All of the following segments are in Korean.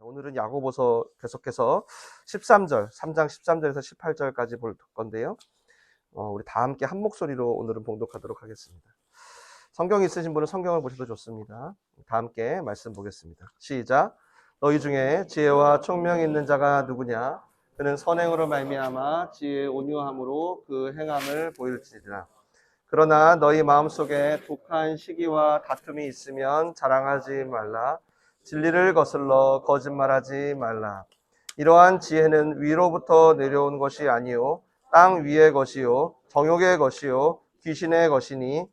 오늘은 야고보서 계속해서 13절, 3장 13절에서 18절까지 볼 건데요. 우리 다 함께 한 목소리로 오늘은 봉독하도록 하겠습니다. 성경 있으신 분은 성경을 보셔도 좋습니다. 다 함께 말씀 보겠습니다. 시작. 너희 중에 지혜와 총명이 있는 자가 누구냐? 그는 선행으로 말미암아 지혜의 온유함으로 그 행함을 보일지니라. 그러나 너희 마음속에 독한 시기와 다툼이 있으면 자랑하지 말라. 진리를 거슬러 거짓말하지 말라. 이러한 지혜는 위로부터 내려온 것이 아니요 땅 위의 것이요 정욕의 것이요 귀신의 것이니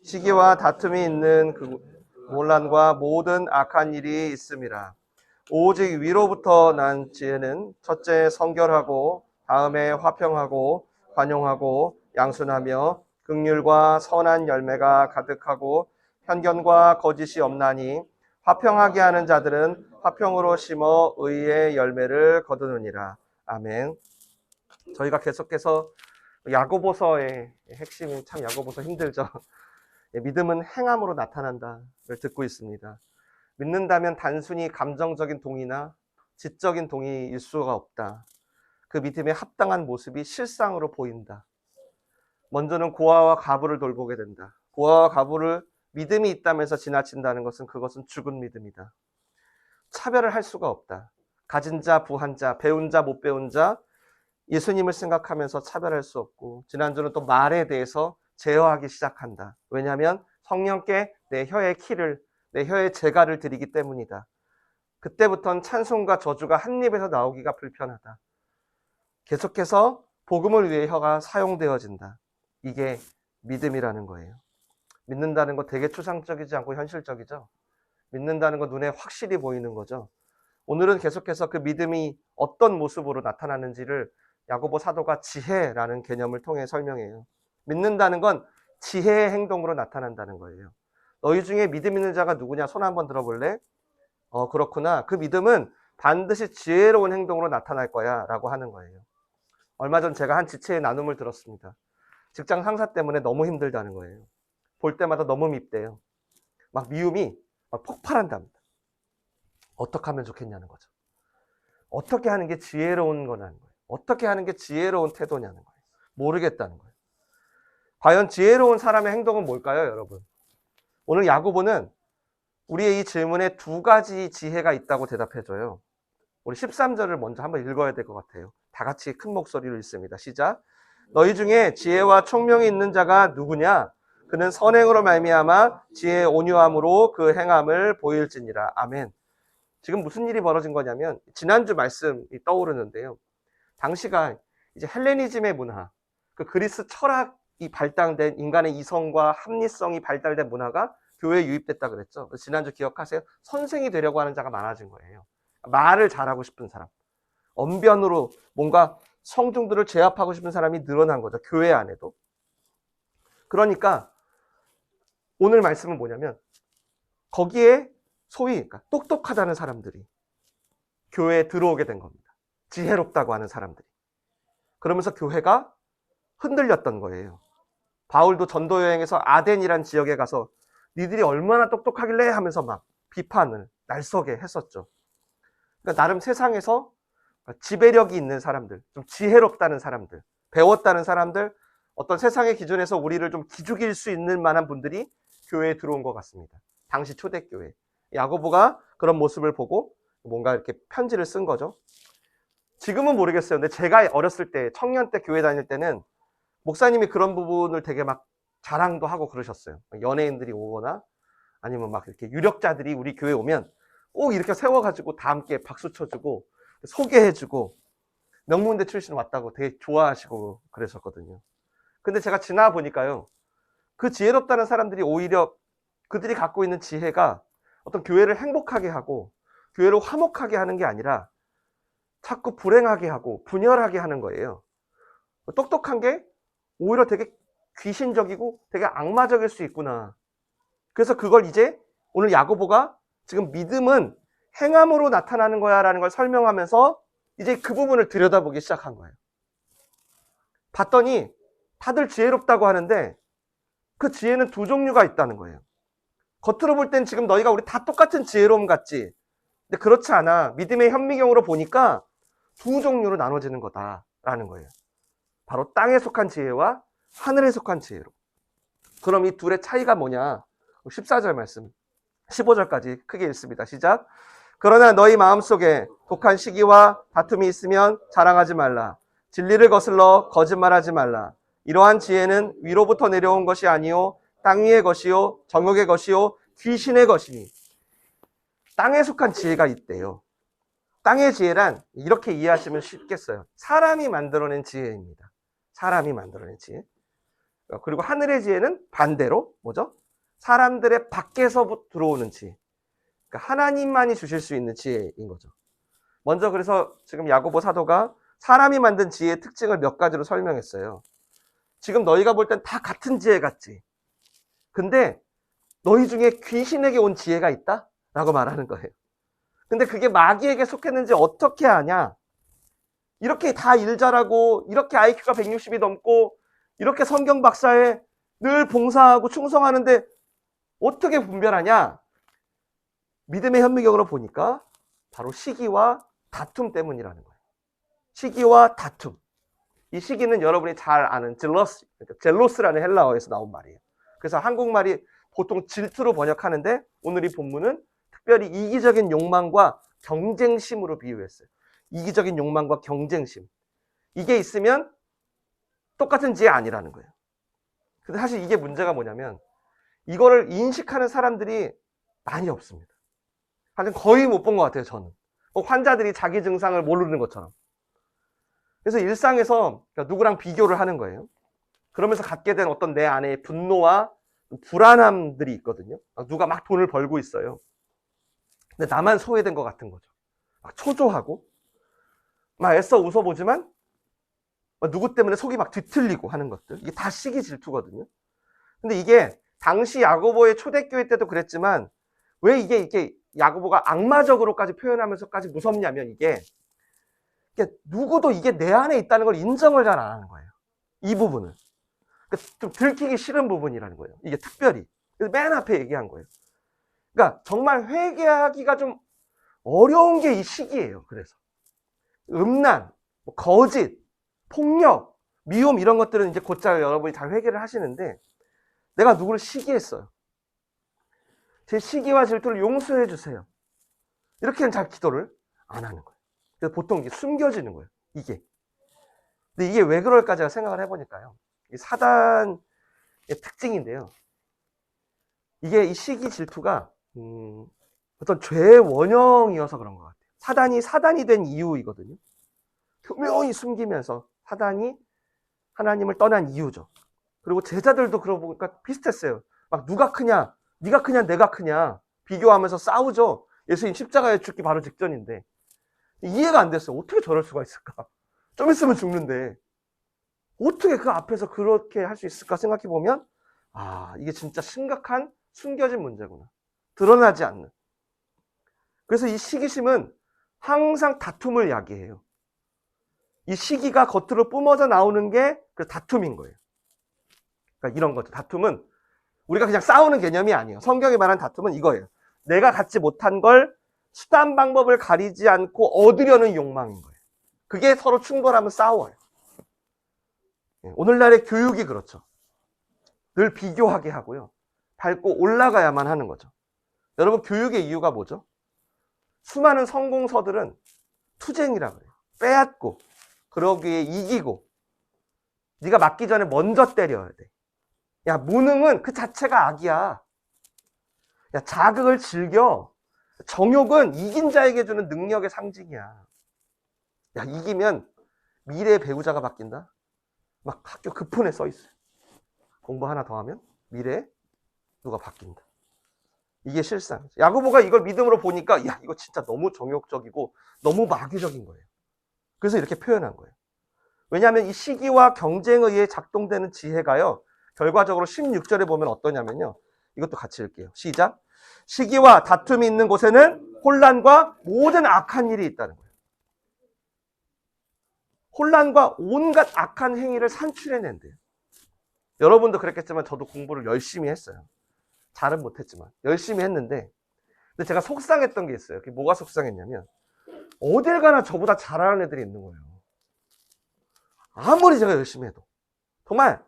시기와 다툼이 있는 그 혼란과 모든 악한 일이 있음이라. 오직 위로부터 난 지혜는 첫째 성결하고 다음에 화평하고 관용하고 양순하며 긍휼과 선한 열매가 가득하고 편견과 거짓이 없나니 화평하게 하는 자들은 화평으로 심어 의의 열매를 거두느니라. 아멘. 저희가 계속해서 야고보서의 핵심이 참 야고보서 힘들죠. 믿음은 행함으로 나타난다를 듣고 있습니다. 믿는다면 단순히 감정적인 동의나 지적인 동의일 수가 없다. 그 믿음의 합당한 모습이 실상으로 보인다. 먼저는 고아와 과부를 돌보게 된다. 고아와 과부를 믿음이 있다면서 지나친다는 것은 그것은 죽은 믿음이다. 차별을 할 수가 없다. 가진 자, 부한 자, 배운 자, 못 배운 자, 예수님을 생각하면서 차별할 수 없고, 지난주는 또 말에 대해서 제어하기 시작한다. 왜냐하면 성령께 내 혀의 키를, 내 혀의 재갈을 드리기 때문이다. 그때부터는 찬송과 저주가 한 입에서 나오기가 불편하다. 계속해서 복음을 위해 혀가 사용되어진다. 이게 믿음이라는 거예요. 믿는다는 거 되게 추상적이지 않고 현실적이죠. 믿는다는 거 눈에 확실히 보이는 거죠. 오늘은 계속해서 그 믿음이 어떤 모습으로 나타나는지를 야고보 사도가 지혜라는 개념을 통해 설명해요. 믿는다는 건 지혜의 행동으로 나타난다는 거예요. 너희 중에 믿음 있는 자가 누구냐? 손 한번 들어볼래? 그렇구나. 그 믿음은 반드시 지혜로운 행동으로 나타날 거야 라고 하는 거예요. 얼마 전 제가 한 지체의 나눔을 들었습니다. 직장 상사 때문에 너무 힘들다는 거예요. 볼 때마다 너무 밉대요. 막 미움이 막 폭발한답니다. 어떻게 하면 좋겠냐는 거죠. 어떻게 하는 게 지혜로운 거냐는 거예요. 어떻게 하는 게 지혜로운 태도냐는 거예요. 모르겠다는 거예요. 과연 지혜로운 사람의 행동은 뭘까요, 여러분? 오늘 야고보는 우리의 이 질문에 두 가지 지혜가 있다고 대답해줘요. 우리 13절을 먼저 한번 읽어야 될 것 같아요. 다 같이 큰 목소리로 읽습니다. 시작. 너희 중에 지혜와 총명이 있는 자가 누구냐? 그는 선행으로 말미암아 지혜의 온유함으로 그 행함을 보일지니라. 아멘. 지금 무슨 일이 벌어진 거냐면 지난주 말씀이 떠오르는데요. 당시가 이제 헬레니즘의 문화, 그 그리스 철학이 발달된 인간의 이성과 합리성이 발달된 문화가 교회에 유입됐다 그랬죠. 지난주 기억하세요? 선생이 되려고 하는 자가 많아진 거예요. 말을 잘하고 싶은 사람, 언변으로 뭔가 성중들을 제압하고 싶은 사람이 늘어난 거죠. 교회 안에도. 그러니까 오늘 말씀은 뭐냐면 거기에 소위 그러니까 똑똑하다는 사람들이 교회에 들어오게 된 겁니다. 지혜롭다고 하는 사람들이. 그러면서 교회가 흔들렸던 거예요. 바울도 전도 여행에서 아덴이란 지역에 가서 니들이 얼마나 똑똑하길래 하면서 막 비판을 날서게 했었죠. 그러니까 나름 세상에서 지배력이 있는 사람들, 좀 지혜롭다는 사람들, 배웠다는 사람들, 어떤 세상의 기준에서 우리를 좀 기죽일 수 있는 만한 분들이 교회에 들어온 것 같습니다. 당시 초대교회. 야고보가 그런 모습을 보고 뭔가 이렇게 편지를 쓴 거죠. 지금은 모르겠어요. 근데 제가 어렸을 때, 청년 때 교회 다닐 때는 목사님이 그런 부분을 되게 막 자랑도 하고 그러셨어요. 연예인들이 오거나 아니면 막 이렇게 유력자들이 우리 교회 오면 꼭 이렇게 세워가지고 다 함께 박수 쳐주고 소개해주고 명문대 출신 왔다고 되게 좋아하시고 그러셨거든요. 근데 제가 지나 보니까요. 그 지혜롭다는 사람들이 오히려 그들이 갖고 있는 지혜가 어떤 교회를 행복하게 하고 교회를 화목하게 하는 게 아니라 자꾸 불행하게 하고 분열하게 하는 거예요. 똑똑한 게 오히려 되게 귀신적이고 되게 악마적일 수 있구나. 그래서 그걸 이제 오늘 야고보가 지금 믿음은 행함으로 나타나는 거야 라는 걸 설명하면서 이제 그 부분을 들여다보기 시작한 거예요. 봤더니 다들 지혜롭다고 하는데 그 지혜는 두 종류가 있다는 거예요. 겉으로 볼 땐 지금 너희가 우리 다 똑같은 지혜로움 같지? 근데 그렇지 않아. 믿음의 현미경으로 보니까 두 종류로 나눠지는 거다라는 거예요. 바로 땅에 속한 지혜와 하늘에 속한 지혜로. 그럼 이 둘의 차이가 뭐냐? 14절 말씀, 15절까지 크게 읽습니다. 시작. 그러나 너희 마음속에 독한 시기와 다툼이 있으면 자랑하지 말라. 진리를 거슬러 거짓말하지 말라. 이러한 지혜는 위로부터 내려온 것이 아니요 땅 위의 것이요 정욕의 것이요 귀신의 것이니. 땅에 속한 지혜가 있대요. 땅의 지혜란 이렇게 이해하시면 쉽겠어요. 사람이 만들어낸 지혜입니다. 사람이 만들어낸 지혜. 그리고 하늘의 지혜는 반대로 뭐죠? 사람들의 밖에서 들어오는 지혜. 그러니까 하나님만이 주실 수 있는 지혜인 거죠. 먼저 그래서 지금 야고보 사도가 사람이 만든 지혜의 특징을 몇 가지로 설명했어요. 지금 너희가 볼 땐 다 같은 지혜 같지. 근데 너희 중에 귀신에게 온 지혜가 있다? 라고 말하는 거예요. 근데 그게 마귀에게 속했는지 어떻게 아냐? 이렇게 다 일 잘하고 이렇게 IQ가 160이 넘고 이렇게 성경 박사에 늘 봉사하고 충성하는데 어떻게 분별하냐? 믿음의 현미경으로 보니까 바로 시기와 다툼 때문이라는 거예요. 시기와 다툼. 이 시기는 여러분이 잘 아는 젤러스, 그러니까 젤로스라는 헬라어에서 나온 말이에요. 그래서 한국말이 보통 질투로 번역하는데 오늘 이 본문은 특별히 이기적인 욕망과 경쟁심으로 비유했어요. 이기적인 욕망과 경쟁심. 이게 있으면 똑같은 지혜 아니라는 거예요. 근데 사실 이게 문제가 뭐냐면 이거를 인식하는 사람들이 많이 없습니다. 하여튼 거의 못 본 것 같아요, 저는. 환자들이 자기 증상을 모르는 것처럼. 그래서 일상에서 누구랑 비교를 하는 거예요. 그러면서 갖게 된 어떤 내 안에 분노와 불안함들이 있거든요. 누가 막 돈을 벌고 있어요. 근데 나만 소외된 것 같은 거죠. 막 초조하고, 막 애써 웃어보지만, 누구 때문에 속이 막 뒤틀리고 하는 것들. 이게 다 시기 질투거든요. 근데 이게 당시 야고보의 초대교회 때도 그랬지만, 왜 이게 야고보가 악마적으로까지 표현하면서까지 무섭냐면 이게 누구도 이게 내 안에 있다는 걸 인정을 잘 안 하는 거예요. 이 부분을. 그러니까 좀 들키기 싫은 부분이라는 거예요. 이게 특별히. 그래서 맨 앞에 얘기한 거예요. 그러니까 정말 회개하기가 좀 어려운 게 이 시기예요. 그래서 음란, 거짓, 폭력, 미움 이런 것들은 이제 곧잘 여러분이 다 회개를 하시는데 내가 누구를 시기했어요. 제 시기와 질투를 용서해 주세요. 이렇게는 잘 기도를 안 하는 거예요. 그래서 보통 이게 숨겨지는 거예요. 이게. 근데 이게 왜 그럴까 제가 생각을 해보니까요. 이 사단의 특징인데요. 이게 이 시기 질투가 어떤 죄의 원형이어서 그런 것 같아요. 사단이 된 이유이거든요. 교묘히 숨기면서 사단이 하나님을 떠난 이유죠. 그리고 제자들도 그러고 보니까 비슷했어요. 막 누가 크냐, 네가 크냐, 내가 크냐 비교하면서 싸우죠. 예수님 십자가에 죽기 바로 직전인데 이해가 안 됐어요. 어떻게 저럴 수가 있을까? 좀 있으면 죽는데 어떻게 그 앞에서 그렇게 할 수 있을까 생각해 보면 이게 진짜 심각한 숨겨진 문제구나. 드러나지 않는. 그래서 이 시기심은 항상 다툼을 야기해요. 이 시기가 겉으로 뿜어져 나오는 게 그 다툼인 거예요. 그러니까 이런 거죠. 다툼은 우리가 그냥 싸우는 개념이 아니에요. 성경이 말하는 다툼은 이거예요. 내가 갖지 못한 걸 수단 방법을 가리지 않고 얻으려는 욕망인 거예요. 그게 서로 충돌하면 싸워요. 오늘날의 교육이 그렇죠. 늘 비교하게 하고요. 밟고 올라가야만 하는 거죠. 여러분 교육의 이유가 뭐죠? 수많은 성공서들은 투쟁이라 그래요. 빼앗고 그러기 위해 이기고 네가 맞기 전에 먼저 때려야 돼. 야, 무능은 그 자체가 악이야. 야, 자극을 즐겨. 정욕은 이긴 자에게 주는 능력의 상징이야. 야, 이기면 미래의 배우자가 바뀐다? 막 학교 급폰에 써 있어요. 공부 하나 더 하면 미래에 누가 바뀐다. 이게 실상. 야고보가 이걸 믿음으로 보니까 야, 이거 진짜 너무 정욕적이고 너무 마귀적인 거예요. 그래서 이렇게 표현한 거예요. 왜냐하면 이 시기와 경쟁에 의해 작동되는 지혜가요. 결과적으로 16절에 보면 어떠냐면요. 이것도 같이 읽게요. 시작. 시기와 다툼이 있는 곳에는 혼란과 모든 악한 일이 있다는 거예요. 혼란과 온갖 악한 행위를 산출해낸대요. 여러분도 그랬겠지만 저도 공부를 열심히 했어요. 잘은 못했지만 열심히 했는데 근데 제가 속상했던 게 있어요. 그게 뭐가 속상했냐면 어딜 가나 저보다 잘하는 애들이 있는 거예요. 아무리 제가 열심히 해도. 정말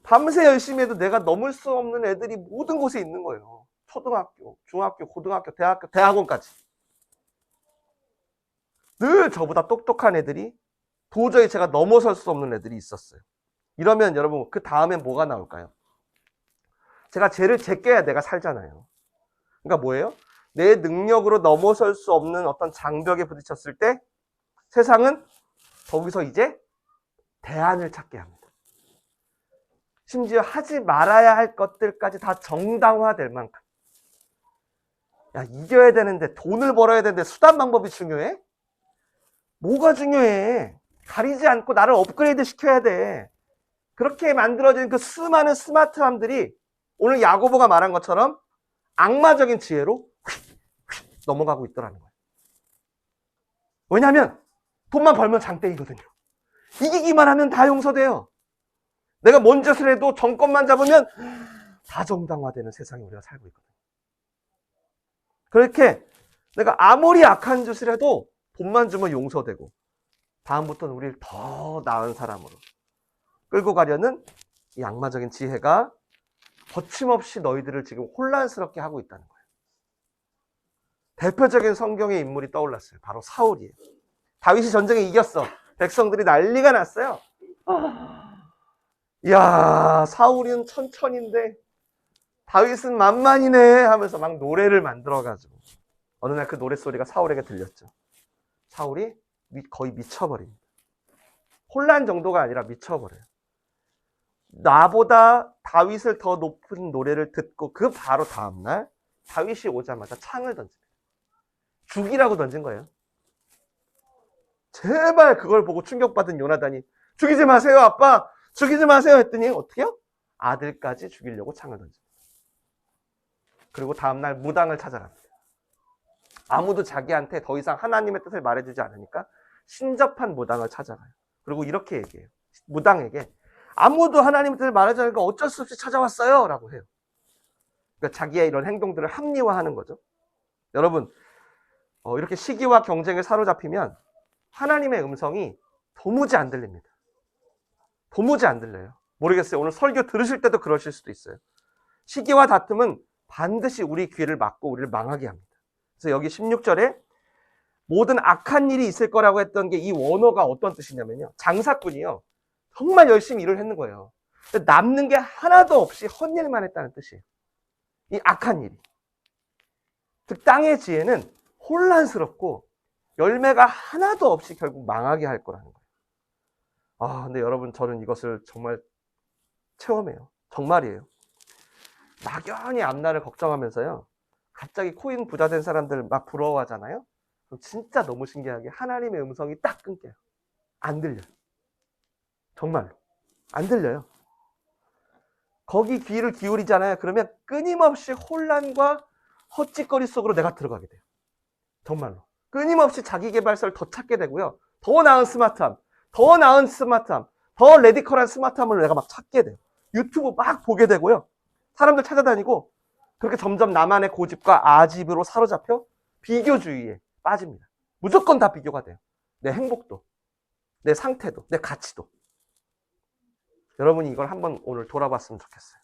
밤새 열심히 해도 내가 넘을 수 없는 애들이 모든 곳에 있는 거예요. 초등학교, 중학교, 고등학교, 대학교, 대학원까지. 늘 저보다 똑똑한 애들이 도저히 제가 넘어설 수 없는 애들이 있었어요. 이러면 여러분 그 다음엔 뭐가 나올까요? 제가 쟤를 제껴야 내가 살잖아요. 그러니까 뭐예요? 내 능력으로 넘어설 수 없는 어떤 장벽에 부딪혔을 때 세상은 거기서 이제 대안을 찾게 합니다. 심지어 하지 말아야 할 것들까지 다 정당화될 만큼. 야, 이겨야 되는데, 돈을 벌어야 되는데 수단 방법이 중요해? 뭐가 중요해? 가리지 않고 나를 업그레이드 시켜야 돼. 그렇게 만들어진 그 수많은 스마트함들이 오늘 야고보가 말한 것처럼 악마적인 지혜로 휙휙 넘어가고 있더라는 거예요. 왜냐하면 돈만 벌면 장땡이거든요. 이기기만 하면 다 용서돼요. 내가 뭔 짓을 해도 정권만 잡으면 다 정당화되는 세상에 우리가 살고 있거든요. 그렇게 내가 아무리 악한 짓을 해도 돈만 주면 용서되고 다음부터는 우리를 더 나은 사람으로 끌고 가려는 이 악마적인 지혜가 거침없이 너희들을 지금 혼란스럽게 하고 있다는 거예요. 대표적인 성경의 인물이 떠올랐어요. 바로 사울이에요. 다윗이 전쟁에 이겼어. 백성들이 난리가 났어요. 이야, 사울은 천천인데 다윗은 만만이네 하면서 막 노래를 만들어가지고 어느 날 그 노랫소리가 사울에게 들렸죠. 사울이 거의 미쳐버립니다. 혼란 정도가 아니라 미쳐버려요. 나보다 다윗을 더 높은 노래를 듣고 그 바로 다음날 다윗이 오자마자 창을 던집니다. 죽이라고 던진 거예요. 제발 그걸 보고 충격받은 요나단이 죽이지 마세요 아빠, 죽이지 마세요 했더니 어떻게요? 아들까지 죽이려고 창을 던집니다. 그리고 다음날 무당을 찾아갑니다. 아무도 자기한테 더 이상 하나님의 뜻을 말해주지 않으니까 신접한 무당을 찾아가요. 그리고 이렇게 얘기해요. 무당에게 아무도 하나님의 뜻을 말해주지 않으니까 어쩔 수 없이 찾아왔어요 라고 해요. 그러니까 자기의 이런 행동들을 합리화하는 거죠. 여러분 이렇게 시기와 경쟁에 사로잡히면 하나님의 음성이 도무지 안 들립니다. 도무지 안 들려요. 모르겠어요. 오늘 설교 들으실 때도 그러실 수도 있어요. 시기와 다툼은 반드시 우리 귀를 막고 우리를 망하게 합니다. 그래서 여기 16절에 모든 악한 일이 있을 거라고 했던 게 이 원어가 어떤 뜻이냐면요. 장사꾼이요. 정말 열심히 일을 했는 거예요. 남는 게 하나도 없이 헛일만 했다는 뜻이에요. 이 악한 일이. 즉 땅의 지혜는 혼란스럽고 열매가 하나도 없이 결국 망하게 할 거라는 거예요. 근데 여러분 저는 이것을 정말 체험해요. 정말이에요. 막연히 앞날을 걱정하면서요. 갑자기 코인 부자 된 사람들 막 부러워하잖아요. 그럼 진짜 너무 신기하게 하나님의 음성이 딱 끊겨요. 안 들려요. 정말로. 안 들려요. 거기 귀를 기울이잖아요. 그러면 끊임없이 혼란과 헛짓거리 속으로 내가 들어가게 돼요. 정말로. 끊임없이 자기개발서를 더 찾게 되고요. 더 나은 스마트함, 더 레디컬한 스마트함을 내가 막 찾게 돼요. 유튜브 막 보게 되고요. 사람들 찾아다니고 그렇게 점점 나만의 고집과 아집으로 사로잡혀 비교주의에 빠집니다. 무조건 다 비교가 돼요. 내 행복도, 내 상태도, 내 가치도. 여러분이 이걸 한번 오늘 돌아봤으면 좋겠어요.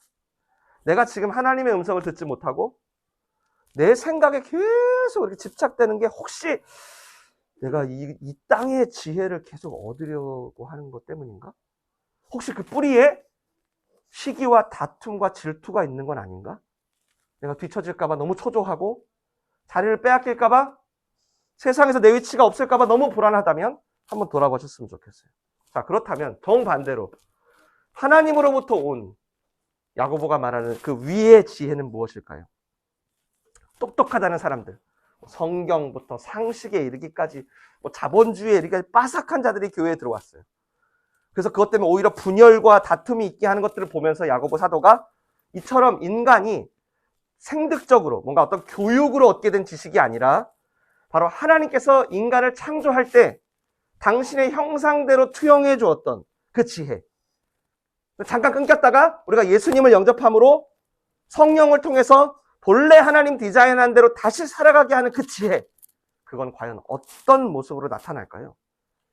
내가 지금 하나님의 음성을 듣지 못하고 내 생각에 계속 이렇게 집착되는 게 혹시 내가 이 땅의 지혜를 계속 얻으려고 하는 것 때문인가? 혹시 그 뿌리에 시기와 다툼과 질투가 있는 건 아닌가? 내가 뒤처질까봐 너무 초조하고 자리를 빼앗길까봐 세상에서 내 위치가 없을까봐 너무 불안하다면 한번 돌아보셨으면 좋겠어요. 자, 그렇다면 정반대로 하나님으로부터 온 야고보가 말하는 그 위의 지혜는 무엇일까요? 똑똑하다는 사람들, 성경부터 상식에 이르기까지 자본주의에 이르기까지 빠삭한 자들이 교회에 들어왔어요. 그래서 그것 때문에 오히려 분열과 다툼이 있게 하는 것들을 보면서 야고보 사도가 이처럼 인간이 생득적으로 뭔가 어떤 교육으로 얻게 된 지식이 아니라 바로 하나님께서 인간을 창조할 때 당신의 형상대로 투영해 주었던 그 지혜. 잠깐 끊겼다가 우리가 예수님을 영접함으로 성령을 통해서 본래 하나님 디자인한 대로 다시 살아가게 하는 그 지혜, 그건 과연 어떤 모습으로 나타날까요?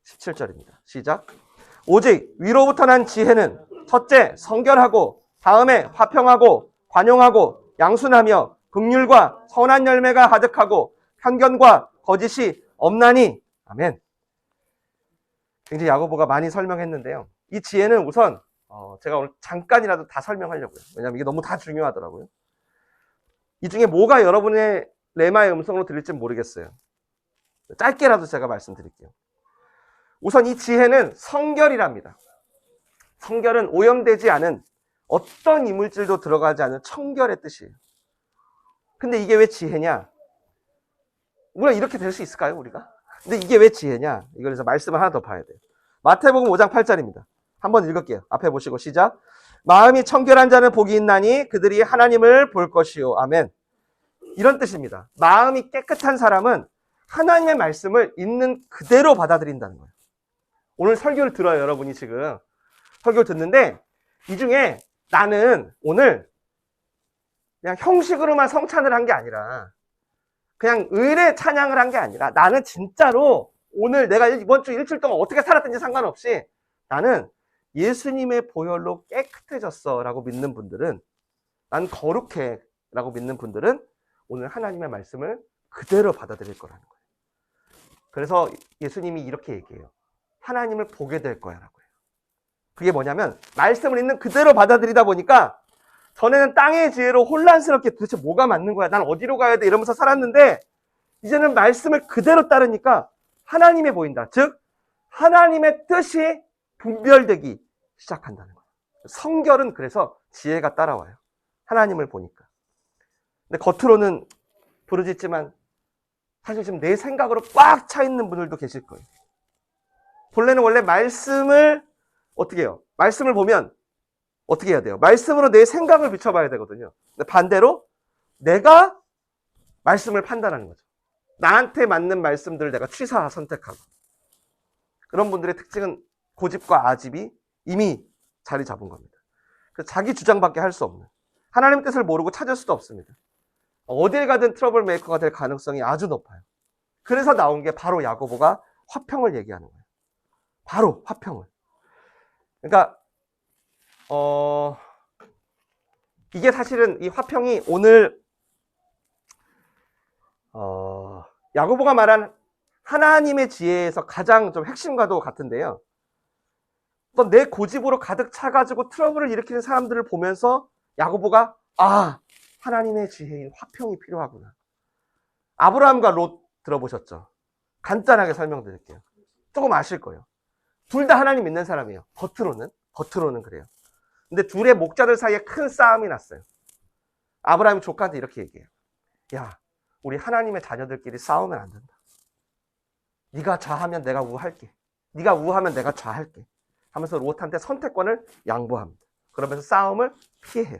17절입니다. 시작. 오직 위로부터 난 지혜는 첫째 성결하고, 다음에 화평하고 관용하고 양순하며 긍휼과 선한 열매가 가득하고 편견과 거짓이 없나니. 아멘. 굉장히 야고보가 많이 설명했는데요. 이 지혜는 우선 제가 오늘 잠깐이라도 다 설명하려고요. 왜냐하면 이게 너무 다 중요하더라고요. 이 중에 뭐가 여러분의 레마의 음성으로 들릴지 모르겠어요. 짧게라도 제가 말씀드릴게요. 우선 이 지혜는 성결이랍니다. 성결은 오염되지 않은, 어떤 이물질도 들어가지 않은 청결의 뜻이에요. 근데 이게 왜 지혜냐? 물론 이렇게 될 수 있을까요, 우리가? 근데 이게 왜 지혜냐? 이걸 그래서 말씀을 하나 더 봐야 돼요. 마태복음 5장 8절입니다. 한번 읽을게요. 앞에 보시고 시작. 마음이 청결한 자는 복이 있나니 그들이 하나님을 볼 것이요. 아멘. 이런 뜻입니다. 마음이 깨끗한 사람은 하나님의 말씀을 있는 그대로 받아들인다는 거예요. 오늘 설교를 들어요, 여러분이 지금. 설교를 듣는데 이 중에 나는 오늘 그냥 형식으로만 성찬을 한 게 아니라, 그냥 의례 찬양을 한 게 아니라, 나는 진짜로 오늘 내가 이번 주 일주일 동안 어떻게 살았든지 상관없이 나는 예수님의 보혈로 깨끗해졌어 라고 믿는 분들은, 난 거룩해 라고 믿는 분들은 오늘 하나님의 말씀을 그대로 받아들일 거라는 거예요. 그래서 예수님이 이렇게 얘기해요. 하나님을 보게 될 거야 라고 해요. 그게 뭐냐면 말씀을 있는 그대로 받아들이다 보니까 전에는 땅의 지혜로 혼란스럽게 도대체 뭐가 맞는 거야, 난 어디로 가야 돼 이러면서 살았는데, 이제는 말씀을 그대로 따르니까 하나님이 보인다. 즉 하나님의 뜻이 분별되기 시작한다는 거예요. 성결은 그래서 지혜가 따라와요. 하나님을 보니까. 근데 겉으로는 부르짖지만 사실 지금 내 생각으로 꽉 차 있는 분들도 계실 거예요. 본래는 원래 말씀을 어떻게 해요? 말씀을 보면 어떻게 해야 돼요? 말씀으로 내 생각을 비춰봐야 되거든요. 근데 반대로 내가 말씀을 판단하는 거죠. 나한테 맞는 말씀들을 내가 취사 선택하고. 그런 분들의 특징은 고집과 아집이 이미 자리 잡은 겁니다. 그래서 자기 주장밖에 할 수 없는, 하나님 뜻을 모르고 찾을 수도 없습니다. 어딜 가든 트러블 메이커가 될 가능성이 아주 높아요. 그래서 나온 게 바로 야고보가 화평을 얘기하는 거예요. 바로 화평을. 그러니까 이게 사실은 이 화평이 오늘 야고보가 말한 하나님의 지혜에서 가장 좀 핵심과도 같은데요. 또 내 고집으로 가득 차가지고 트러블을 일으키는 사람들을 보면서 야고보가 하나님의 지혜인 화평이 필요하구나. 아브라함과 롯 들어보셨죠? 간단하게 설명드릴게요. 조금 아실 거예요. 둘 다 하나님 믿는 사람이에요. 겉으로는 그래요. 근데 둘의 목자들 사이에 큰 싸움이 났어요. 아브라함이 조카한테 이렇게 얘기해요. 야, 우리 하나님의 자녀들끼리 싸우면 안 된다. 네가 좌하면 내가 우할게. 네가 우하면 내가 좌할게. 하면서 롯한테 선택권을 양보합니다. 그러면서 싸움을 피해요.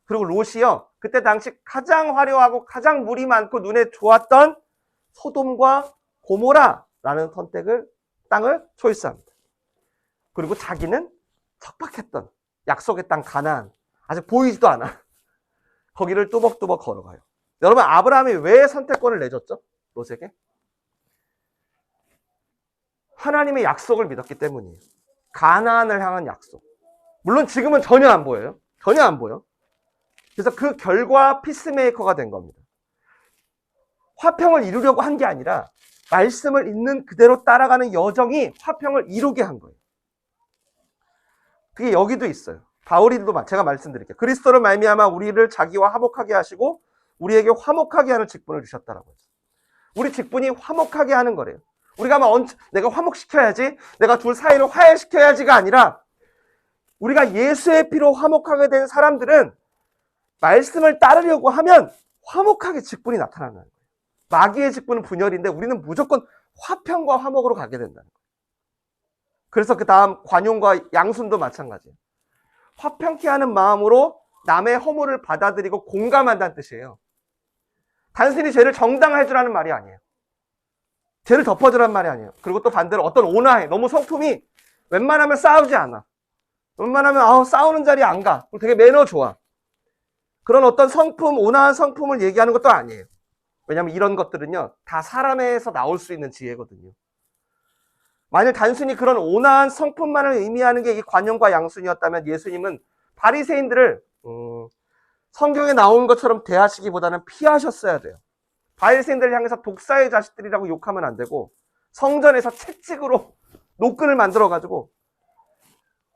그리고 롯이요, 그때 당시 가장 화려하고 가장 물이 많고 눈에 좋았던 소돔과 고모라라는 땅을 초이스합니다. 그리고 자기는 척박했던 약속의 땅 가나안, 아직 보이지도 않아. 거기를 뚜벅뚜벅 걸어가요. 여러분, 아브라함이 왜 선택권을 내줬죠? 롯에게? 하나님의 약속을 믿었기 때문이에요. 가나안을 향한 약속. 물론 지금은 전혀 안 보여요. 전혀 안 보여. 그래서 그 결과 피스메이커가 된 겁니다. 화평을 이루려고 한 게 아니라 말씀을 있는 그대로 따라가는 여정이 화평을 이루게 한 거예요. 그게 여기도 있어요. 바울이도 제가 말씀드릴게요. 그리스도로 말미암아 우리를 자기와 화목하게 하시고 우리에게 화목하게 하는 직분을 주셨다라고 했어요. 우리 직분이 화목하게 하는 거래요. 우리가 내가 화목시켜야지, 내가 둘 사이를 화해시켜야지가 아니라, 우리가 예수의 피로 화목하게 된 사람들은 말씀을 따르려고 하면 화목하게 직분이 나타나는 거예요. 마귀의 직분은 분열인데 우리는 무조건 화평과 화목으로 가게 된다는 거예요. 그래서 그 다음 관용과 양순도 마찬가지예요. 화평케 하는 마음으로 남의 허물을 받아들이고 공감한다는 뜻이에요. 단순히 죄를 정당화해 주라는 말이 아니에요. 죄를 덮어주라는 말이 아니에요. 그리고 또 반대로 어떤 온화해, 너무 성품이 웬만하면 싸우지 않아. 웬만하면 싸우는 자리에 안 가. 되게 매너 좋아. 그런 어떤 성품, 온화한 성품을 얘기하는 것도 아니에요. 왜냐하면 이런 것들은요, 다 사람에서 나올 수 있는 지혜거든요. 만일 단순히 그런 온화한 성품만을 의미하는 게 이 관용과 양순이었다면 예수님은 바리새인들을 성경에 나온 것처럼 대하시기보다는 피하셨어야 돼요. 바리새인들을 향해서 독사의 자식들이라고 욕하면 안 되고 성전에서 채찍으로 노끈을 만들어가지고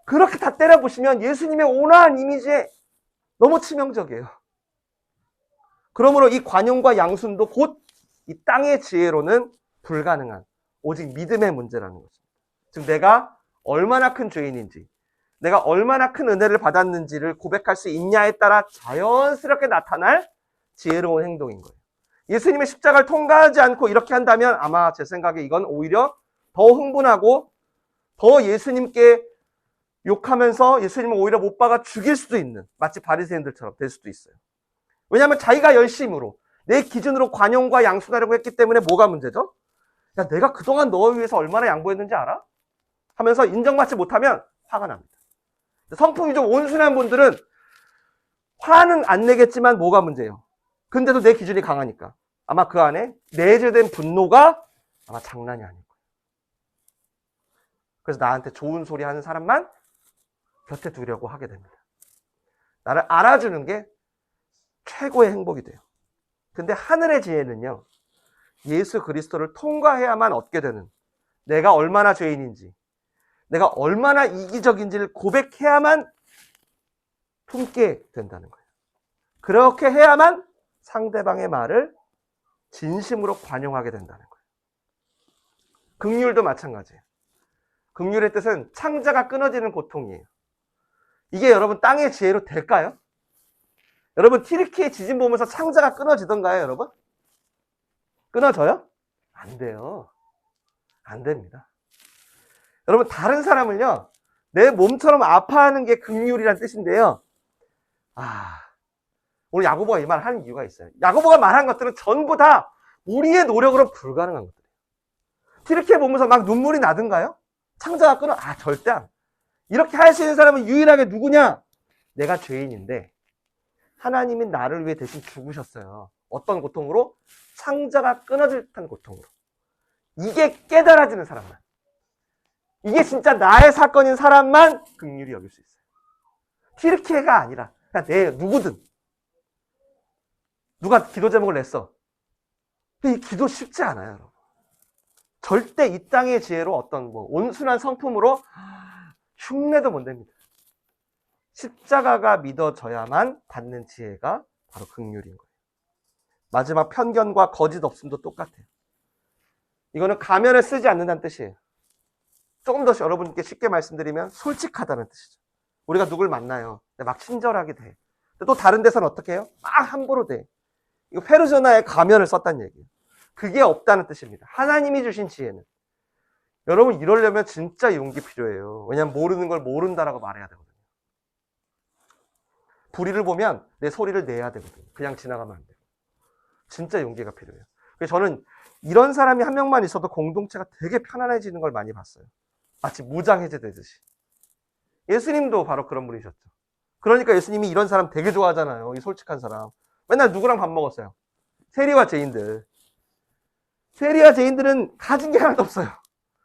그렇게 다 때려보시면 예수님의 온화한 이미지에 너무 치명적이에요. 그러므로 이 관용과 양순도 곧 이 땅의 지혜로는 불가능한 오직 믿음의 문제라는 것입니다. 즉 내가 얼마나 큰 죄인인지, 내가 얼마나 큰 은혜를 받았는지를 고백할 수 있냐에 따라 자연스럽게 나타날 지혜로운 행동인 거예요. 예수님의 십자가를 통과하지 않고 이렇게 한다면 아마 제 생각에 이건 오히려 더 흥분하고 더 예수님께 욕하면서 예수님을 오히려 못 박아 죽일 수도 있는, 마치 바리새인들처럼 될 수도 있어요. 왜냐하면 자기가 열심으로 내 기준으로 관용과 양순하려고 했기 때문에 뭐가 문제죠? 야, 내가 그동안 너 위해서 얼마나 양보했는지 알아? 하면서 인정받지 못하면 화가 납니다. 성품이 좀 온순한 분들은 화는 안 내겠지만 뭐가 문제예요? 근데도 내 기준이 강하니까 아마 그 안에 내재된 분노가 아마 장난이 아닐 거예요. 그래서 나한테 좋은 소리 하는 사람만 곁에 두려고 하게 됩니다. 나를 알아주는 게 최고의 행복이 돼요. 근데 하늘의 지혜는요, 예수 그리스도를 통과해야만 얻게 되는, 내가 얼마나 죄인인지, 내가 얼마나 이기적인지를 고백해야만 품게 된다는 거예요. 그렇게 해야만 상대방의 말을 진심으로 관용하게 된다는 거예요. 긍휼도 마찬가지예요. 긍휼의 뜻은 창자가 끊어지는 고통이에요. 이게 여러분 땅의 지혜로 될까요? 여러분 튀르키예 지진 보면서 창자가 끊어지던가요, 여러분? 끊어져요? 안 돼요. 안 됩니다. 여러분 다른 사람을요, 내 몸처럼 아파하는 게 긍휼이란 뜻인데요. 오늘 야고보가 이 말을 하는 이유가 있어요. 야고보가 말한 것들은 전부 다 우리의 노력으로 불가능한 것들이에요. 튀르키예 보면서 막 눈물이 나든가요? 창자가 끊어? 절대 안. 이렇게 할 수 있는 사람은 유일하게 누구냐? 내가 죄인인데 하나님이 나를 위해 대신 죽으셨어요. 어떤 고통으로? 창자가 끊어질 듯한 고통으로. 이게 깨달아지는 사람만, 이게 진짜 나의 사건인 사람만 긍휼히 여길 수 있어요. 튀르키예가 아니라 그냥 내 누구든, 누가 기도 제목을 냈어. 근데 이 기도 쉽지 않아요, 여러분. 절대 이 땅의 지혜로 어떤 온순한 성품으로 흉내도 못 냅니다. 십자가가 믿어져야만 받는 지혜가 바로 긍휼인 거예요. 마지막 편견과 거짓 없음도 똑같아요. 이거는 가면을 쓰지 않는다는 뜻이에요. 조금 더 여러분께 쉽게 말씀드리면 솔직하다는 뜻이죠. 우리가 누굴 만나요. 막 친절하게 돼. 또 다른 데서는 어떻게 해요? 막 함부로 돼. 이거 페르소나의 가면을 썼다는 얘기예요. 그게 없다는 뜻입니다. 하나님이 주신 지혜는. 여러분 이러려면 진짜 용기 필요해요. 왜냐하면 모르는 걸 모른다라고 말해야 되거든요. 불의를 보면 내 소리를 내야 되거든요. 그냥 지나가면 안 돼요. 진짜 용기가 필요해요. 그래서 저는 이런 사람이 한 명만 있어도 공동체가 되게 편안해지는 걸 많이 봤어요. 마치 무장해제되듯이. 예수님도 바로 그런 분이셨죠. 그러니까 예수님이 이런 사람 되게 좋아하잖아요. 이 솔직한 사람. 맨날 누구랑 밥 먹었어요? 세리와 죄인들. 세리와 죄인들은 가진 게 하나도 없어요.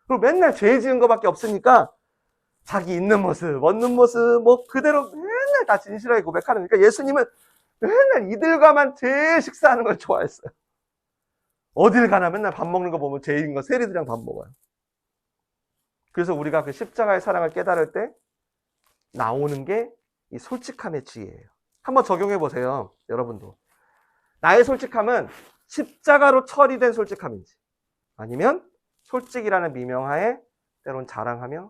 그리고 맨날 죄 지은 것밖에 없으니까 자기 있는 모습, 없는 모습, 그대로 맨날 다 진실하게 고백하는. 그러니까 예수님은 맨날 이들과만 제일 식사하는 걸 좋아했어요. 어딜 가나 맨날 밥 먹는 거 보면 죄인 거 세리들이랑 밥 먹어요. 그래서 우리가 그 십자가의 사랑을 깨달을 때 나오는 게 이 솔직함의 지혜예요. 한번 적용해 보세요, 여러분도. 나의 솔직함은 십자가로 처리된 솔직함인지, 아니면 솔직이라는 미명하에 때론 자랑하며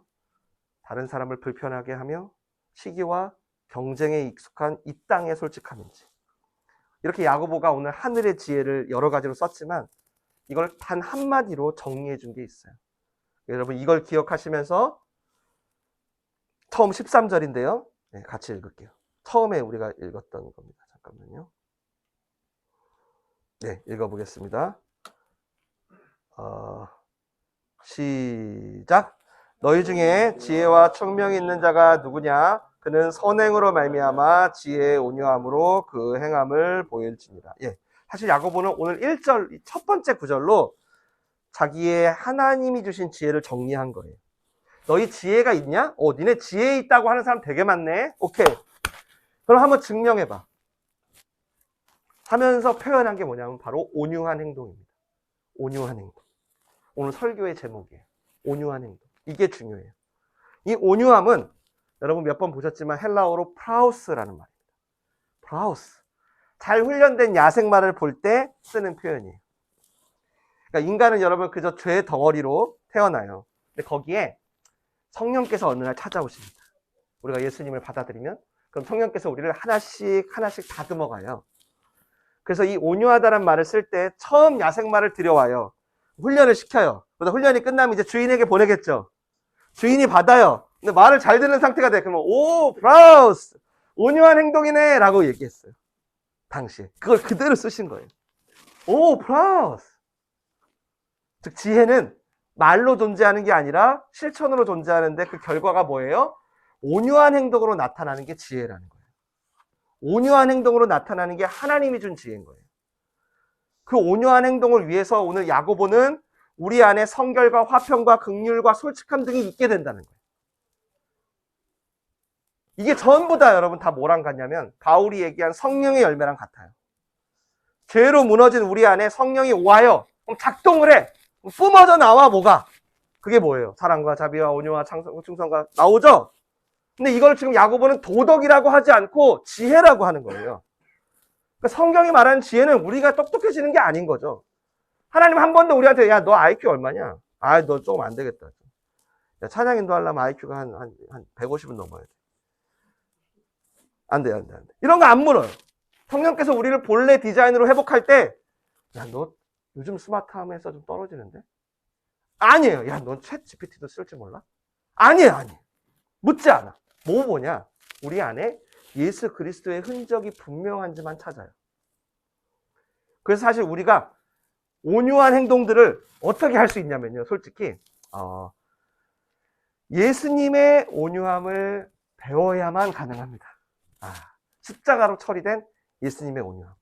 다른 사람을 불편하게 하며 시기와 경쟁에 익숙한 이 땅의 솔직함인지. 이렇게 야고보가 오늘 하늘의 지혜를 여러 가지로 썼지만 이걸 단 한마디로 정리해 준 게 있어요. 여러분 이걸 기억하시면서 처음 13절인데요. 네, 같이 읽을게요. 처음에 우리가 읽었던 겁니다. 잠깐만요. 네, 읽어보겠습니다. 시작. 너희 중에 지혜와 총명이 있는 자가 누구냐? 그는 선행으로 말미암아 지혜의 온유함으로 그 행함을 보일지니라. 예. 사실 야고보는 오늘 1절 첫 번째 구절로 자기의 하나님이 주신 지혜를 정리한 거예요. 너희 지혜가 있냐? 니네 지혜 있다고 하는 사람 되게 많네. 오케이. 그럼 한번 증명해봐. 하면서 표현한 게 뭐냐면 바로 온유한 행동입니다. 온유한 행동. 오늘 설교의 제목이에요. 온유한 행동. 이게 중요해요. 이 온유함은 여러분 몇 번 보셨지만 헬라어로 프라우스라는 말입니다. 프라우스. 잘 훈련된 야생마를 볼 때 쓰는 표현이에요. 그러니까 인간은 여러분 그저 죄의 덩어리로 태어나요. 근데 거기에 성령께서 어느 날 찾아오십니다. 우리가 예수님을 받아들이면 그럼 성령께서 우리를 하나씩 다듬어 가요. 그래서 이 온유하다는 말을 쓸 때 처음 야생마를 들여와요. 훈련을 시켜요. 그러다 훈련이 끝나면 이제 주인에게 보내겠죠. 주인이 받아요. 근데 말을 잘 듣는 상태가 돼. 그러면 오, 브라우스, 온유한 행동이네 라고 얘기했어요. 당시에. 그걸 그대로 쓰신 거예요. 오, 브라우스. 즉 지혜는 말로 존재하는 게 아니라 실천으로 존재하는데 그 결과가 뭐예요? 온유한 행동으로 나타나는 게 지혜라는 거예요. 온유한 행동으로 나타나는 게 하나님이 준 지혜인 거예요. 그 온유한 행동을 위해서 오늘 야고보는 우리 안에 성결과 화평과 긍휼과 솔직함 등이 있게 된다는 거예요. 이게 전부 다 여러분 다 뭐랑 같냐면 바울이 얘기한 성령의 열매랑 같아요. 죄로 무너진 우리 안에 성령이 와요. 그럼 작동을 해. 뿜어져 나와 뭐가? 그게 뭐예요? 사랑과 자비와 온유와 충성과 나오죠? 근데 이걸 지금 야고보는 도덕이라고 하지 않고 지혜라고 하는 거예요. 그러니까 성경이 말하는 지혜는 우리가 똑똑해지는 게 아닌 거죠. 하나님 한 번도 우리한테 야, 너 IQ 얼마냐? 아, 너 조금 안 되겠다. 야, 찬양인도 하려면 IQ가 한 150은 넘어야 돼. 안 돼. 이런 거 안 물어요. 성령께서 우리를 본래 디자인으로 회복할 때, 야, 너 요즘 스마트함에서 좀 떨어지는데? 아니에요. 야, 넌 챗 GPT도 쓸 줄 몰라? 아니에요. 묻지 않아. 뭐 보냐? 우리 안에 예수 그리스도의 흔적이 분명한지만 찾아요. 그래서 사실 우리가 온유한 행동들을 어떻게 할 수 있냐면요. 솔직히 예수님의 온유함을 배워야만 가능합니다. 십자가로 처리된 예수님의 온유함.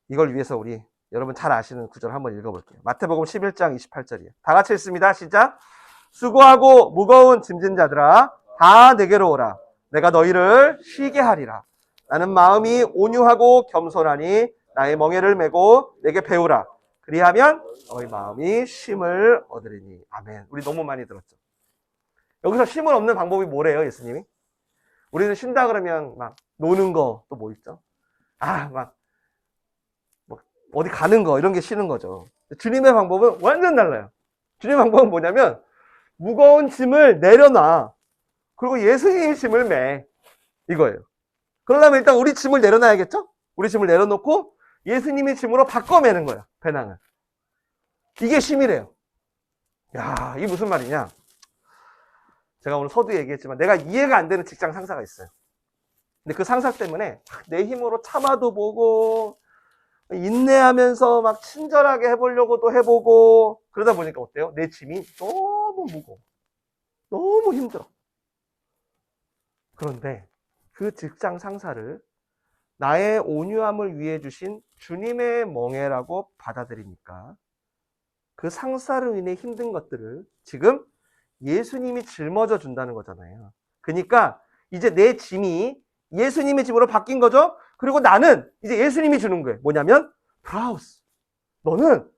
이걸 위해서 우리 여러분 잘 아시는 구절 한번 읽어볼게요. 마태복음 11장 28절이에요. 다 같이 읽습니다. 시작. 수고하고 무거운 짐진 자들아 다 내게로 오라. 내가 너희를 쉬게 하리라. 나는 마음이 온유하고 겸손하니 나의 멍에를 메고 내게 배우라. 그리하면 너희 마음이 쉼을 얻으리니. 아멘. 우리 너무 많이 들었죠. 여기서 쉼을 얻는 방법이 뭐래요, 예수님이? 우리는 쉰다 그러면 막 노는 거 또 뭐 있죠? 뭐 어디 가는 거 이런 게 쉬는 거죠. 주님의 방법은 완전 달라요. 주님의 방법은 뭐냐면 무거운 짐을 내려놔. 그리고 예수님이 짐을 매. 이거예요. 그러려면 일단 우리 짐을 내려놔야겠죠? 우리 짐을 내려놓고 예수님이 짐으로 바꿔매는 거야. 배낭을. 이게 쉼이래요. 야, 이게 무슨 말이냐? 제가 오늘 서두 얘기했지만 내가 이해가 안 되는 직장 상사가 있어요. 근데 그 상사 때문에 내 힘으로 참아도 보고 인내하면서 막 친절하게 해보려고도 해보고 그러다 보니까 어때요? 내 짐이 너무 무거워. 너무 힘들어. 그런데 그 직장 상사를 나의 온유함을 위해 주신 주님의 멍에라고 받아들이니까 그 상사로 인해 힘든 것들을 지금 예수님이 짊어져 준다는 거잖아요. 그러니까 이제 내 짐이 예수님의 짐으로 바뀐 거죠. 그리고 나는 이제 예수님이 주는 거예요. 뭐냐면 프라우스. 너는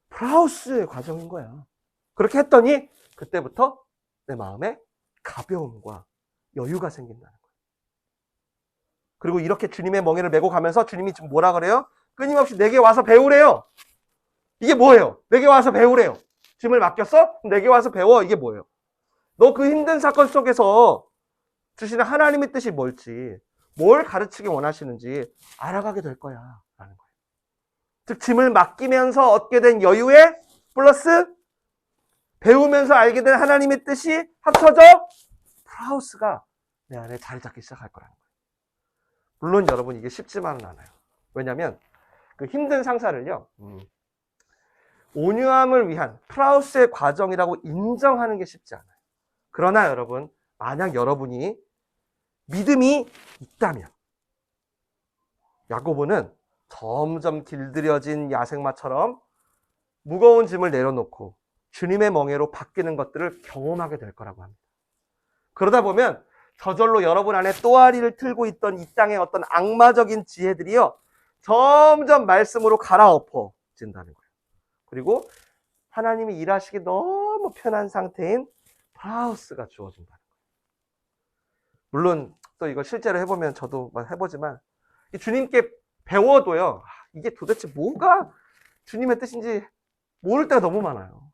프라우스의 과정인 거야. 그렇게 했더니 그때부터 내 마음에 가벼움과 여유가 생긴다는 거예요. 그리고 이렇게 주님의 멍에를 메고 가면서 주님이 지금 뭐라 그래요? 끊임없이 내게 와서 배우래요. 이게 뭐예요? 내게 와서 배우래요. 짐을 맡겼어? 내게 와서 배워. 이게 뭐예요? 너 그 힘든 사건 속에서 주시는 하나님의 뜻이 뭘지, 뭘 가르치기 원하시는지 알아가게 될 거야. 라는 거예요. 즉, 짐을 맡기면서 얻게 된 여유에 플러스 배우면서 알게 된 하나님의 뜻이 합쳐져 프라우스가 내 안에 자리 잡기 시작할 거라는 거예요. 물론 여러분 이게 쉽지만은 않아요. 왜냐하면 그 힘든 상사를요. 온유함을 위한 프라우스의 과정이라고 인정하는 게 쉽지 않아요. 그러나 여러분, 만약 여러분이 믿음이 있다면 야고보는 점점 길들여진 야생마처럼 무거운 짐을 내려놓고 주님의 멍에로 바뀌는 것들을 경험하게 될 거라고 합니다. 그러다 보면 저절로 여러분 안에 또아리를 틀고 있던 이 땅의 어떤 악마적인 지혜들이요, 점점 말씀으로 갈아엎어진다는 거예요. 그리고 하나님이 일하시기 너무 편한 상태인 브라우스가 주어진다는 거예요. 물론 또 이거 실제로 해보면 저도 해보지만 주님께 배워도요, 이게 도대체 뭐가 주님의 뜻인지 모를 때가 너무 많아요.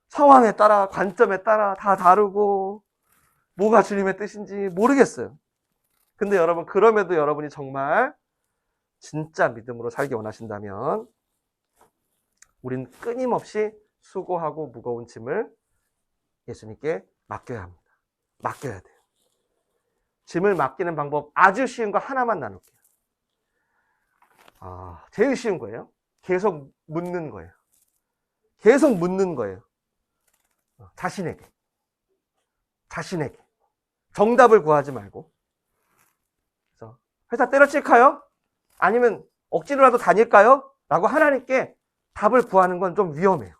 상황에 따라, 관점에 따라 다 다르고 뭐가 주님의 뜻인지 모르겠어요. 근데 여러분, 그럼에도 여러분이 정말 진짜 믿음으로 살기 원하신다면 우린 끊임없이 수고하고 무거운 짐을 예수님께 맡겨야 합니다. 맡겨야 돼요. 짐을 맡기는 방법 아주 쉬운 거 하나만 나눌게요. 제일 쉬운 거예요. 계속 묻는 거예요. 계속 묻는 거예요. 자신에게. 정답을 구하지 말고. 그래서 회사 때려칠까요? 아니면 억지로라도 다닐까요? 라고 하나님께 답을 구하는 건 좀 위험해요.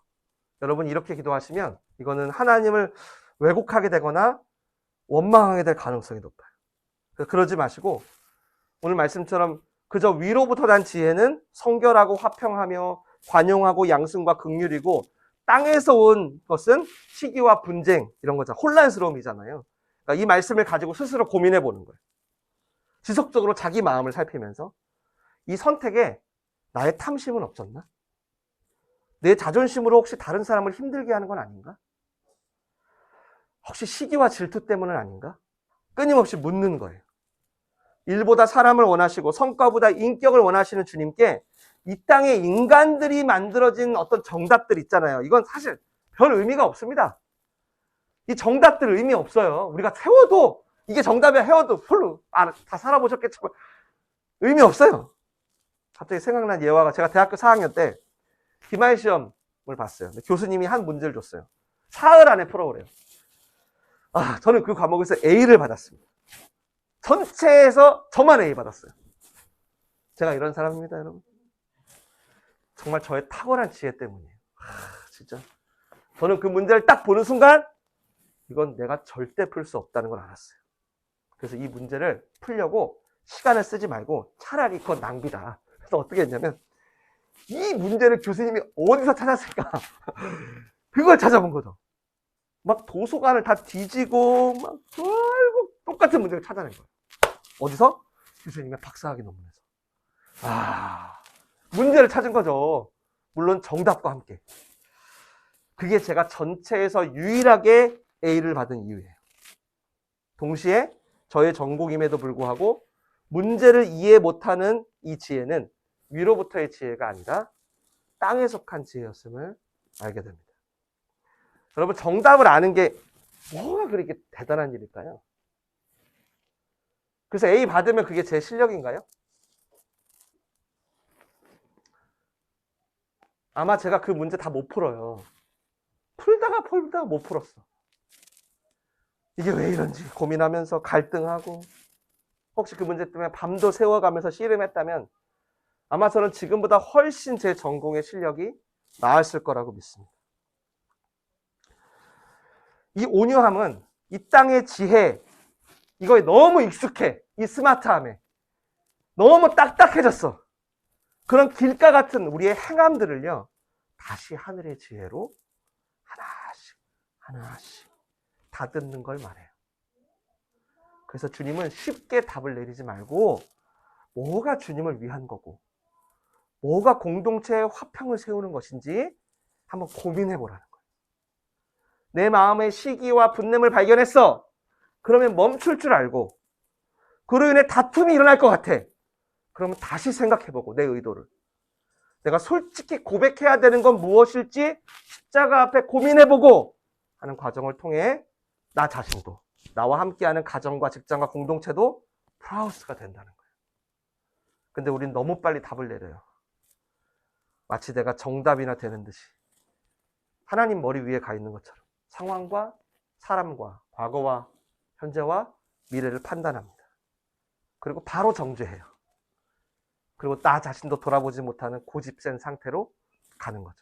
여러분, 이렇게 기도하시면 이거는 하나님을 왜곡하게 되거나 원망하게 될 가능성이 높아요. 그러지 마시고 오늘 말씀처럼 그저 위로부터 난 지혜는 성결하고 화평하며 관용하고 양승과 긍휼이고, 땅에서 온 것은 시기와 분쟁, 이런 거죠. 혼란스러움이잖아요. 그러니까 이 말씀을 가지고 스스로 고민해 보는 거예요. 지속적으로 자기 마음을 살피면서 이 선택에 나의 탐심은 없었나? 내 자존심으로 혹시 다른 사람을 힘들게 하는 건 아닌가? 혹시 시기와 질투 때문은 아닌가? 끊임없이 묻는 거예요. 일보다 사람을 원하시고 성과보다 인격을 원하시는 주님께 이 땅에 인간들이 만들어진 어떤 정답들 있잖아요. 이건 사실 별 의미가 없습니다. 이 정답들 의미 없어요. 우리가 세워도 이게 정답이야 해워도 별로 다 살아보셨겠지만 의미 없어요. 갑자기 생각난 예화가, 제가 대학교 4학년 때 기말 시험을 봤어요. 교수님이 한 문제를 줬어요. 사흘 안에 풀어오래요. 저는 그 과목에서 A를 받았습니다. 전체에서 저만 A 받았어요. 제가 이런 사람입니다, 여러분. 정말 저의 탁월한 지혜 때문이에요. 진짜. 저는 그 문제를 딱 보는 순간 이건 내가 절대 풀 수 없다는 걸 알았어요. 그래서 이 문제를 풀려고 시간을 쓰지 말고 차라리 그건 낭비다. 그래서 어떻게 했냐면 이 문제를 교수님이 어디서 찾았을까? 그걸 찾아본 거죠. 막 도서관을 다 뒤지고 막 아이고 똑같은 문제를 찾아낸 거예요. 어디서? 교수님의 박사학위 논문에서. 문제를 찾은 거죠. 물론 정답과 함께. 그게 제가 전체에서 유일하게 A를 받은 이유예요. 동시에 저의 전공임에도 불구하고 문제를 이해 못하는 이 지혜는 위로부터의 지혜가 아니라 땅에 속한 지혜였음을 알게 됩니다. 여러분, 정답을 아는 게 뭐가 그렇게 대단한 일일까요? 그래서 A 받으면 그게 제 실력인가요? 아마 제가 그 문제 다 못 풀어요. 풀다가 못 풀었어. 이게 왜 이런지 고민하면서 갈등하고, 혹시 그 문제 때문에 밤도 새워가면서 씨름했다면 아마 저는 지금보다 훨씬 제 전공의 실력이 나았을 거라고 믿습니다. 이 온유함은 이 땅의 지혜, 이거에 너무 익숙해. 이 스마트함에 너무 딱딱해졌어. 그런 길가 같은 우리의 행함들을요, 다시 하늘의 지혜로 하나씩 다듬는 걸 말해요. 그래서 주님은 쉽게 답을 내리지 말고 뭐가 주님을 위한 거고 뭐가 공동체의 화평을 세우는 것인지 한번 고민해 보라는 거예요. 내 마음의 시기와 분냄을 발견했어. 그러면 멈출 줄 알고, 그로 인해 다툼이 일어날 것 같아. 그러면 다시 생각해보고 내 의도를, 내가 솔직히 고백해야 되는 건 무엇일지 십자가 앞에 고민해보고 하는 과정을 통해 나 자신도, 나와 함께하는 가정과 직장과 공동체도 프라우스가 된다는 거예요. 근데 우린 너무 빨리 답을 내려요. 마치 내가 정답이나 되는 듯이 하나님 머리 위에 가 있는 것처럼 상황과 사람과 과거와 현재와 미래를 판단합니다. 그리고 바로 정죄해요. 그리고 나 자신도 돌아보지 못하는 고집센 상태로 가는 거죠.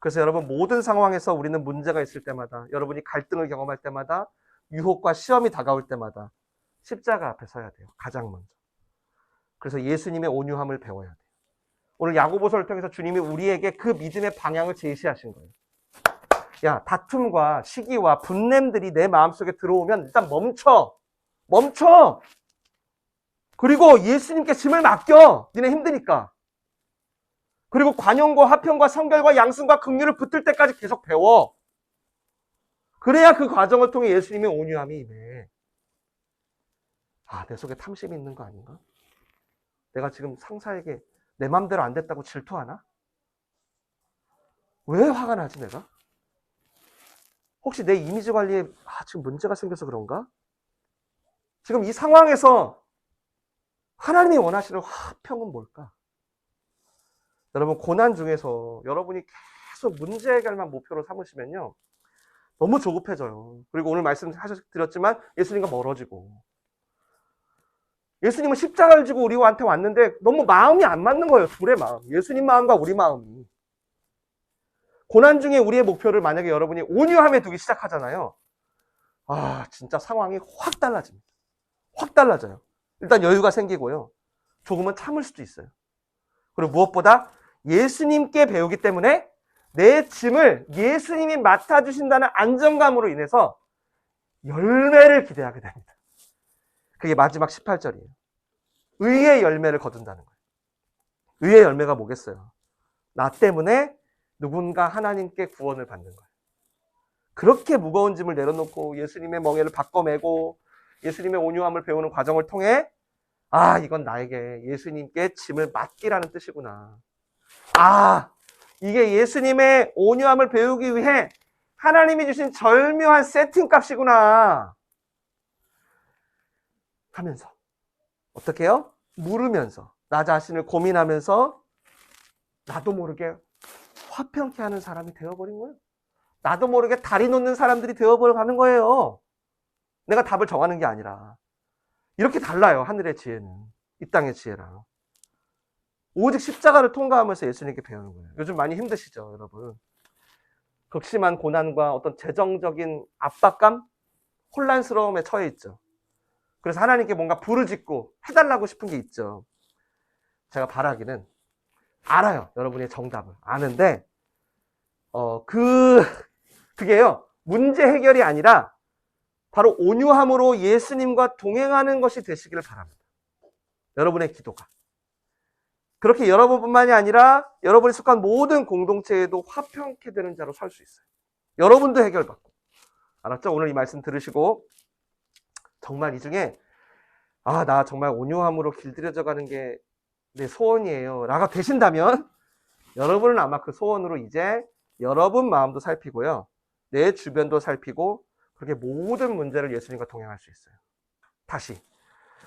그래서 여러분, 모든 상황에서 우리는 문제가 있을 때마다, 여러분이 갈등을 경험할 때마다, 유혹과 시험이 다가올 때마다 십자가 앞에 서야 돼요. 가장 먼저. 그래서 예수님의 온유함을 배워야 돼요. 오늘 야고보서를 통해서 주님이 우리에게 그 믿음의 방향을 제시하신 거예요. 야, 다툼과 시기와 분냄들이 내 마음속에 들어오면 일단 멈춰. 그리고 예수님께 짐을 맡겨. 니네 힘드니까. 그리고 관용과 화평과 성결과 양승과 긍휼을 붙들 때까지 계속 배워. 그래야 그 과정을 통해 예수님의 온유함이 임해. 아, 내 속에 탐심이 있는 거 아닌가? 내가 지금 상사에게 내 맘대로 안 됐다고 질투하나? 왜 화가 나지 내가? 혹시 내 이미지 관리에 지금 문제가 생겨서 그런가? 지금 이 상황에서 하나님이 원하시는 화평은 뭘까? 여러분, 고난 중에서 여러분이 계속 문제 해결만 목표로 삼으시면요, 너무 조급해져요. 그리고 오늘 말씀드렸지만 예수님과 멀어지고, 예수님은 십자가를 지고 우리한테 왔는데 너무 마음이 안 맞는 거예요. 둘의 마음. 예수님 마음과 우리 마음이. 고난 중에 우리의 목표를 만약에 여러분이 온유함에 두기 시작하잖아요. 진짜 상황이 확 달라집니다. 확 달라져요. 일단 여유가 생기고요. 조금은 참을 수도 있어요. 그리고 무엇보다 예수님께 배우기 때문에 내 짐을 예수님이 맡아주신다는 안정감으로 인해서 열매를 기대하게 됩니다. 그게 마지막 18절이에요. 의의 열매를 거둔다는 거예요. 의의 열매가 뭐겠어요? 나 때문에 누군가 하나님께 구원을 받는 거예요. 그렇게 무거운 짐을 내려놓고 예수님의 멍에를 바꿔매고 예수님의 온유함을 배우는 과정을 통해 이건 나에게 예수님께 짐을 맡기라는 뜻이구나. 이게 예수님의 온유함을 배우기 위해 하나님이 주신 절묘한 세팅값이구나 하면서 어떻게 해요? 물으면서 나 자신을 고민하면서 나도 모르게 화평케 하는 사람이 되어버린 거예요. 나도 모르게 다리 놓는 사람들이 되어버려가는 거예요. 내가 답을 정하는 게 아니라. 이렇게 달라요, 하늘의 지혜는 이 땅의 지혜랑. 오직 십자가를 통과하면서 예수님께 배우는 거예요. 요즘 많이 힘드시죠, 여러분? 극심한 고난과 어떤 재정적인 압박감, 혼란스러움에 처해 있죠. 그래서 하나님께 뭔가 부르짖고 해달라고 싶은 게 있죠. 제가 바라기는 알아요, 여러분의 정답을 아는데 그게요, 문제 해결이 아니라 바로 온유함으로 예수님과 동행하는 것이 되시기를 바랍니다. 여러분의 기도가. 그렇게 여러분뿐만이 아니라 여러분이 속한 모든 공동체에도 화평케 되는 자로 설 수 있어요. 여러분도 해결받고. 알았죠? 오늘 이 말씀 들으시고 정말 이 중에 나 정말 온유함으로 길들여져 가는 게 내 소원이에요 라가 되신다면 여러분은 아마 그 소원으로 이제 여러분 마음도 살피고요, 내 주변도 살피고 그렇게 모든 문제를 예수님과 동행할 수 있어요. 다시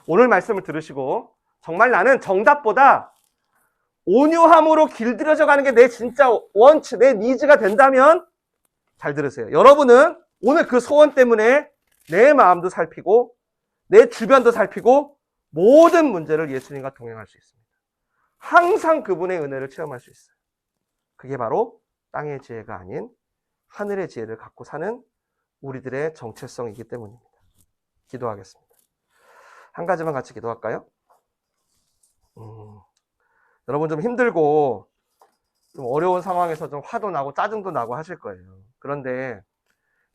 오늘 말씀을 들으시고 정말 나는 정답보다 온유함으로 길들여져 가는 게 내 진짜 원치, 내 니즈가 된다면 잘 들으세요. 여러분은 오늘 그 소원 때문에 내 마음도 살피고 내 주변도 살피고 모든 문제를 예수님과 동행할 수 있습니다. 항상 그분의 은혜를 체험할 수 있어요. 그게 바로 땅의 지혜가 아닌 하늘의 지혜를 갖고 사는 우리들의 정체성이기 때문입니다. 기도하겠습니다. 한 가지만 같이 기도할까요? 여러분 좀 힘들고 좀 어려운 상황에서 좀 화도 나고 짜증도 나고 하실 거예요. 그런데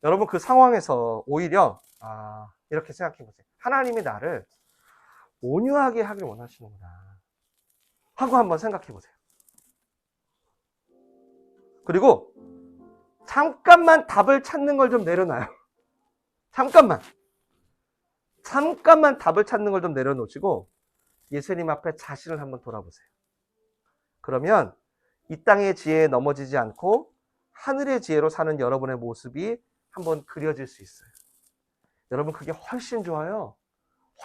여러분 그 상황에서 오히려 이렇게 생각해 보세요. 하나님이 나를 온유하게 하길 원하시는구나 하고 한번 생각해 보세요. 그리고 잠깐만 답을 찾는 걸 좀 내려놔요. 잠깐만 답을 찾는 걸 좀 내려놓으시고 예수님 앞에 자신을 한번 돌아보세요. 그러면 이 땅의 지혜에 넘어지지 않고 하늘의 지혜로 사는 여러분의 모습이 한번 그려질 수 있어요. 여러분 그게 훨씬 좋아요.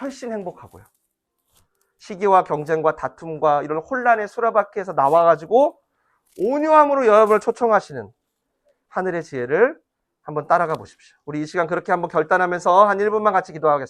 훨씬 행복하고요. 시기와 경쟁과 다툼과 이런 혼란의 수레바퀴에서 나와가지고 온유함으로 여러분을 초청하시는 하늘의 지혜를 한번 따라가 보십시오. 우리 이 시간 그렇게 한번 결단하면서 한 1분만 같이 기도하겠습니다.